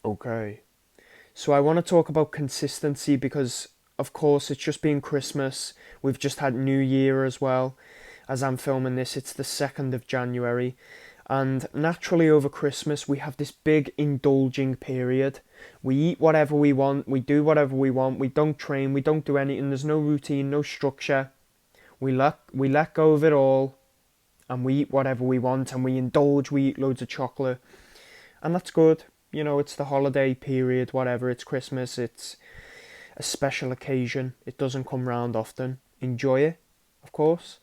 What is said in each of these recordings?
Okay. So I want to talk about consistency because, of course, it's just been Christmas. We've just had New Year as well. As I'm filming this, it's the 2nd of January. And naturally, over Christmas, we have this big indulging period. We eat whatever we want, we do whatever we want, we don't train, we don't do anything, there's no routine, no structure. We let go of it all and we eat whatever we want and we indulge, we eat loads of chocolate. And that's good. You know, it's the holiday period, whatever, it's Christmas, it's a special occasion. It doesn't come round often. Enjoy it, of course.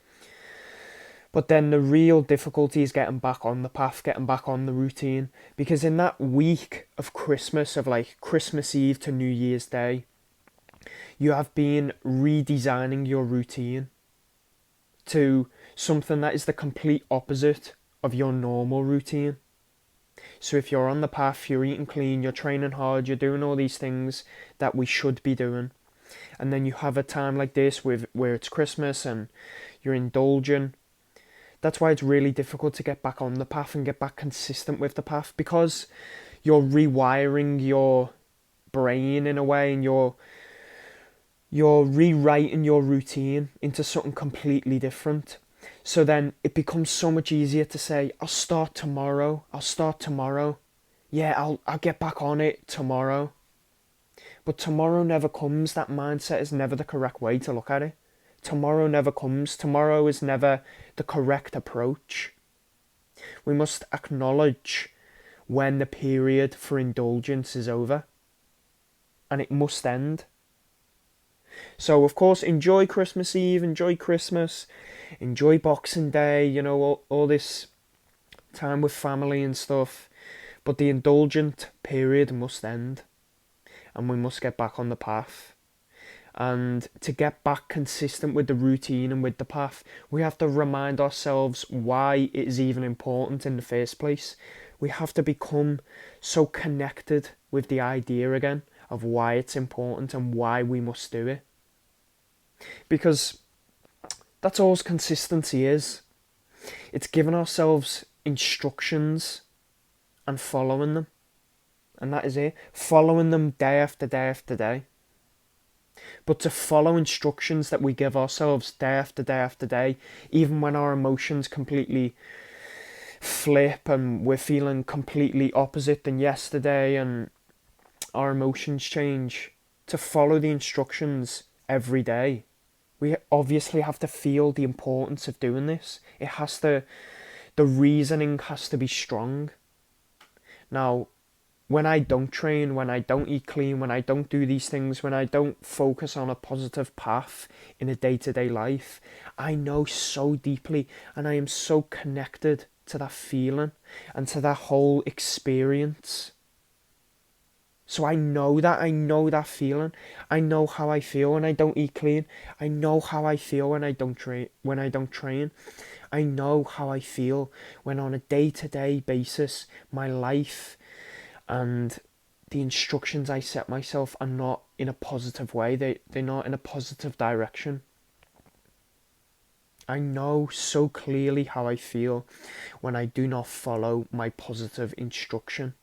But then the real difficulty is getting back on the path, getting back on the routine. Because in that week of Christmas, of like Christmas Eve to New Year's Day, you have been redesigning your routine to something that is the complete opposite of your normal routine. So if you're on the path, you're eating clean, you're training hard, you're doing all these things that we should be doing, and then you have a time like this where it's Christmas and you're indulging, that's why it's really difficult to get back on the path and get back consistent with the path, because you're rewiring your brain in a way, and you're rewriting your routine into something completely different. So then it becomes so much easier to say, I'll start tomorrow. Yeah, I'll get back on it tomorrow. But tomorrow never comes. That mindset is never the correct way to look at it. Tomorrow never comes. Tomorrow is never the correct approach. We must acknowledge when the period for indulgence is over. And it must end. So, of course, enjoy Christmas Eve, enjoy Christmas, enjoy Boxing Day, you know, all this time with family and stuff. But the indulgent period must end. And we must get back on the path. And to get back consistent with the routine and with the path, we have to remind ourselves why it is even important in the first place. We have to become so connected with the idea again of why it's important and why we must do it. Because that's all consistency is. It's giving ourselves instructions and following them. And that is it. Following them day after day after day. But to follow instructions that we give ourselves day after day after day, even when our emotions completely flip and we're feeling completely opposite than yesterday and our emotions change, to follow the instructions every day, we obviously have to feel the importance of doing this. The reasoning has to be strong. Now, when I don't train, when I don't eat clean, when I don't do these things, when I don't focus on a positive path in a day-to-day life, I know so deeply and I am so connected to that feeling and to that whole experience. So I know that feeling. I know how I feel when I don't eat clean. I know how I feel when I don't train. I know how I feel when on a day-to-day basis my life and the instructions I set myself are not in a positive way. They're not in a positive direction. I know so clearly how I feel when I do not follow my positive instruction.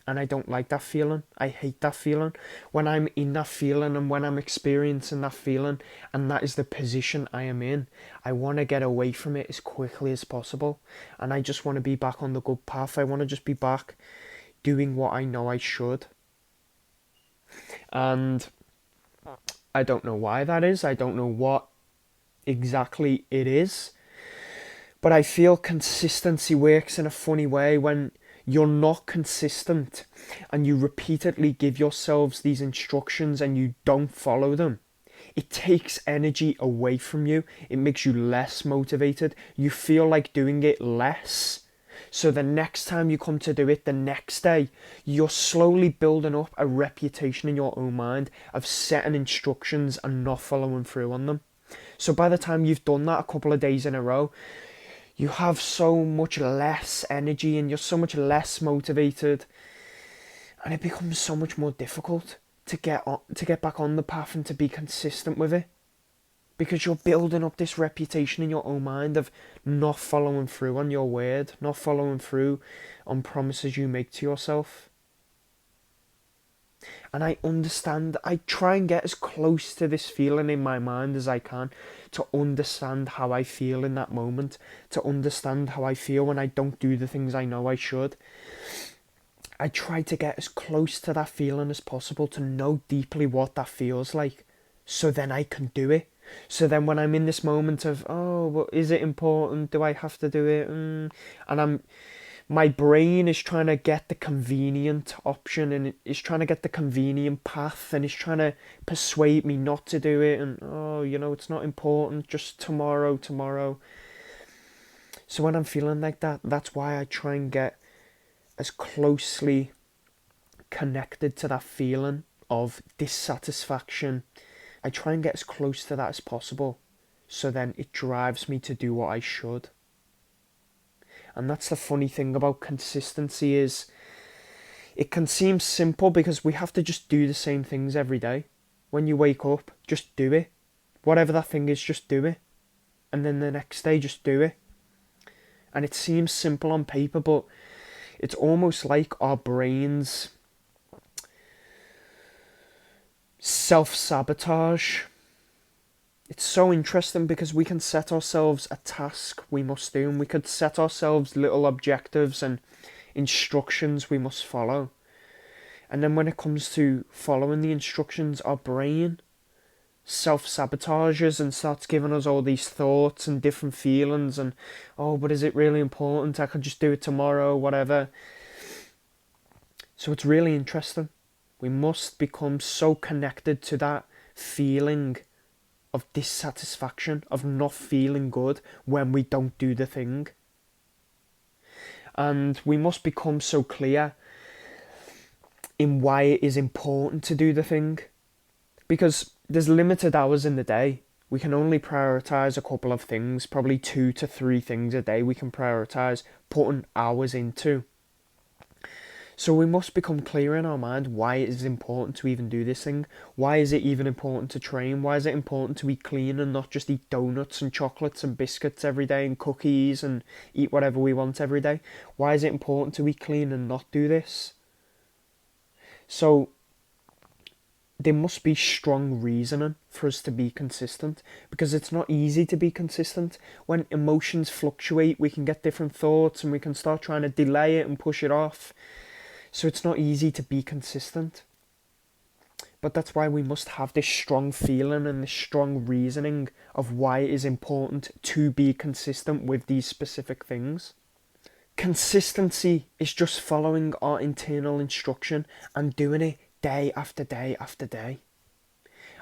And I don't like that feeling. I hate that feeling. When I'm in that feeling and when I'm experiencing that feeling and that is the position I am in, I want to get away from it as quickly as possible. And I just want to be back on the good path. I want to just be back doing what I know I should. And I don't know why that is. I don't know what exactly it is. But I feel consistency works in a funny way when you're not consistent and you repeatedly give yourselves these instructions and you don't follow them. It takes energy away from you. It makes you less motivated. You feel like doing it less. So the next time you come to do it, the next day, you're slowly building up a reputation in your own mind of setting instructions and not following through on them. So by the time you've done that a couple of days in a row, you have so much less energy and you're so much less motivated, and it becomes so much more difficult to get back on the path and to be consistent with it, because you're building up this reputation in your own mind of not following through on your word, not following through on promises you make to yourself. And I understand, I try and get as close to this feeling in my mind as I can to understand how I feel in that moment, to understand how I feel when I don't do the things I know I should. I try to get as close to that feeling as possible, to know deeply what that feels like, so then I can do it. So then when I'm in this moment of, oh, well, is it important? Do I have to do it? And my brain is trying to get the convenient option, and it's trying to get the convenient path, and it's trying to persuade me not to do it, and oh, it's not important, just tomorrow. So when I'm feeling like that, that's why I try and get as closely connected to that feeling of dissatisfaction. I try and get as close to that as possible, so then it drives me to do what I should. And that's the funny thing about consistency, is it can seem simple because we have to just do the same things every day. When you wake up, just do it. Whatever that thing is, just do it. And then the next day, just do it. And it seems simple on paper, but it's almost like our brains self-sabotage. It's so interesting because we can set ourselves a task we must do, and we could set ourselves little objectives and instructions we must follow. And then when it comes to following the instructions, our brain self-sabotages and starts giving us all these thoughts and different feelings, and oh, but is it really important? I could just do it tomorrow, whatever. So it's really interesting. We must become so connected to that feeling of dissatisfaction, of not feeling good when we don't do the thing. And we must become so clear in why it is important to do the thing. Because there's limited hours in the day. We can only prioritise a couple of things, probably 2 to 3 things a day we can prioritise putting hours into. So we must become clear in our mind why it is important to even do this thing. Why is it even important to train? Why is it important to eat clean and not just eat donuts and chocolates and biscuits every day and cookies and eat whatever we want every day? Why is it important to eat clean and not do this? So there must be strong reasoning for us to be consistent, because it's not easy to be consistent. When emotions fluctuate, we can get different thoughts and we can start trying to delay it and push it off. So it's not easy to be consistent. But that's why we must have this strong feeling and this strong reasoning of why it is important to be consistent with these specific things. Consistency is just following our internal instruction and doing it day after day after day.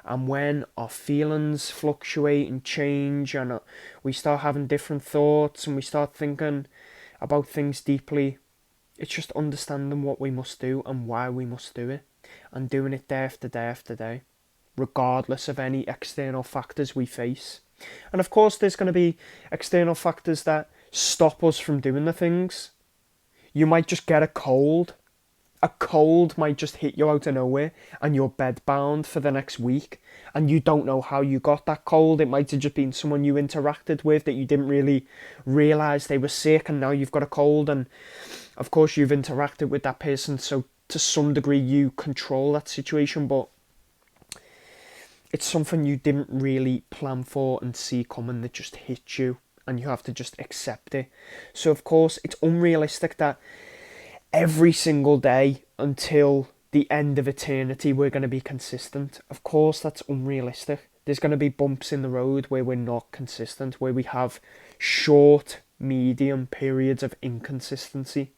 And when our feelings fluctuate and change, and we start having different thoughts and we start thinking about things deeply, it's just understanding what we must do and why we must do it, and doing it day after day after day, regardless of any external factors we face. And of course, there's going to be external factors that stop us from doing the things. You might just get a cold. A cold might just hit you out of nowhere and you're bedbound for the next week, and you don't know how you got that cold. It might have just been someone you interacted with that you didn't really realise they were sick, and now you've got a cold, and of course you've interacted with that person, so to some degree you control that situation, but it's something you didn't really plan for and see coming that just hit you, and you have to just accept it. So of course it's unrealistic that every single day until the end of eternity we're going to be consistent. Of course that's unrealistic. There's going to be bumps in the road where we're not consistent, where we have short, medium periods of inconsistency.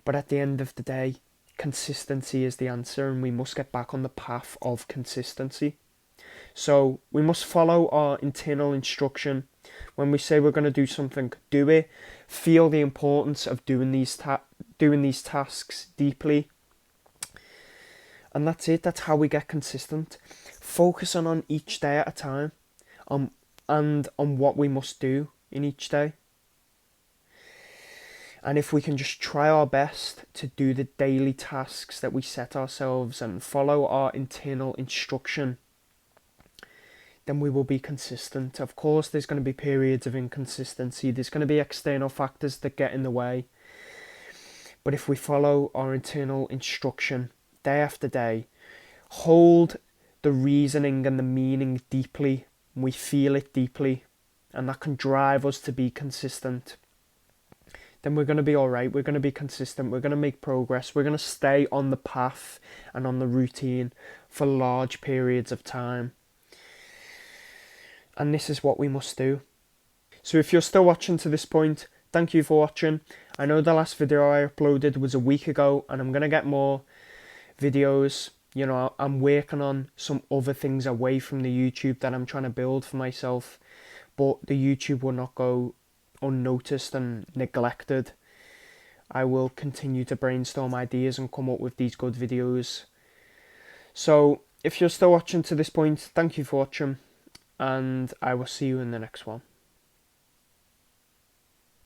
But at the end of the day, consistency is the answer, and we must get back on the path of consistency. So we must follow our internal instruction. When we say we're going to do something, do it. Feel the importance of doing these tasks deeply. And that's it. That's how we get consistent. Focusing on each day at a time, and on what we must do in each day. And if we can just try our best to do the daily tasks that we set ourselves and follow our internal instruction, then we will be consistent. Of course, there's going to be periods of inconsistency. There's going to be external factors that get in the way. But if we follow our internal instruction, day after day, hold the reasoning and the meaning deeply, we feel it deeply, and that can drive us to be consistent, then we're going to be alright. We're going to be consistent. We're going to make progress. We're going to stay on the path and on the routine for large periods of time. And this is what we must do. So if you're still watching to this point, thank you for watching. I know the last video I uploaded was a week ago, and I'm going to get more videos. You know, I'm working on some other things away from the YouTube that I'm trying to build for myself, but the YouTube will not go unnoticed and neglected. I will continue to brainstorm ideas and come up with these good videos. So if you're still watching to this point, thank you for watching, and I will see you in the next one.